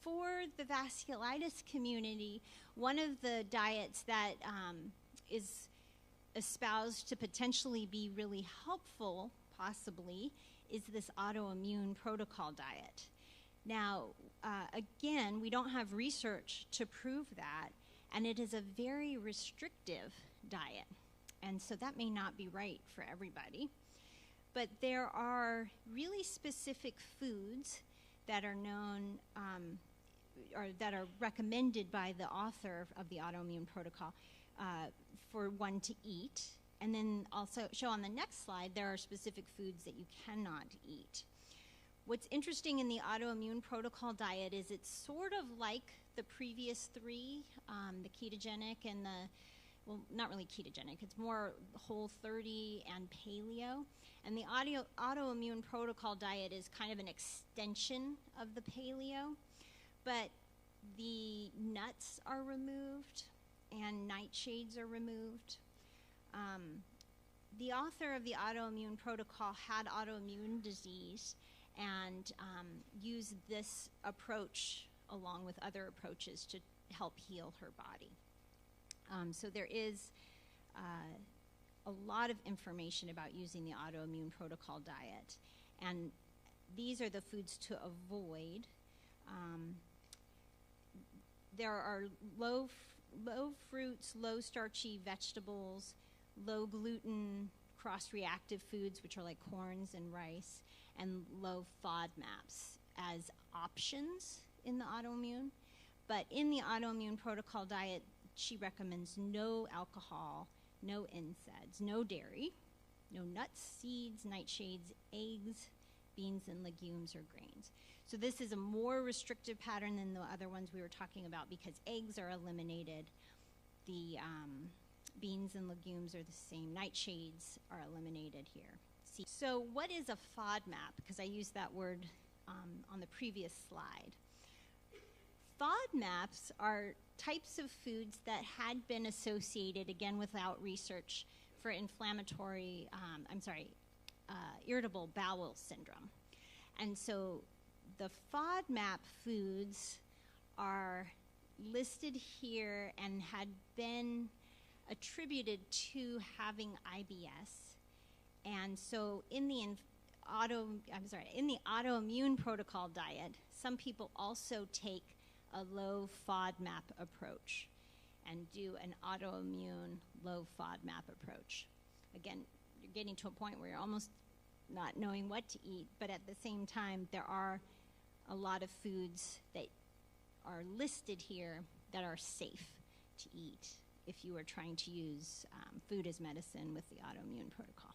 for the vasculitis community, one of the diets that is espoused to potentially be really helpful, possibly, is this autoimmune protocol diet. Now, again, we don't have research to prove that, and it is a very restrictive diet. And so that may not be right for everybody. But there are really specific foods that are known, or that are recommended by the author of the autoimmune protocol for one to eat. And then also show on the next slide, there are specific foods that you cannot eat. What's interesting in the autoimmune protocol diet is it's sort of like the previous three, the ketogenic and the, well, not really ketogenic, it's more Whole30 and paleo. And the autoimmune protocol diet is kind of an extension of the paleo, but the nuts are removed and nightshades are removed. The author of the autoimmune protocol had autoimmune disease and used this approach along with other approaches to help heal her body. So there is a lot of information about using the autoimmune protocol diet. And these are the foods to avoid. There are low fruits, low starchy vegetables, low gluten cross-reactive foods, which are like corns and rice, and low FODMAPs as options in the autoimmune. But in the autoimmune protocol diet, she recommends no alcohol, no NSAIDs, no dairy, no nuts, seeds, nightshades, eggs, beans, and legumes or grains. So this is a more restrictive pattern than the other ones we were talking about because eggs are eliminated. The beans and legumes are the same. Nightshades are eliminated here. So what is a FODMAP? Because I used that word on the previous slide. FODMAPs are types of foods that had been associated, again without research, for inflammatory, irritable bowel syndrome. And so the FODMAP foods are listed here and had been attributed to having IBS. And so in the autoimmune protocol diet, some people also take a low FODMAP approach and do an autoimmune low FODMAP approach. Again, you're getting to a point where you're almost not knowing what to eat, but at the same time, there are a lot of foods that are listed here that are safe to eat if you are trying to use food as medicine with the autoimmune protocol.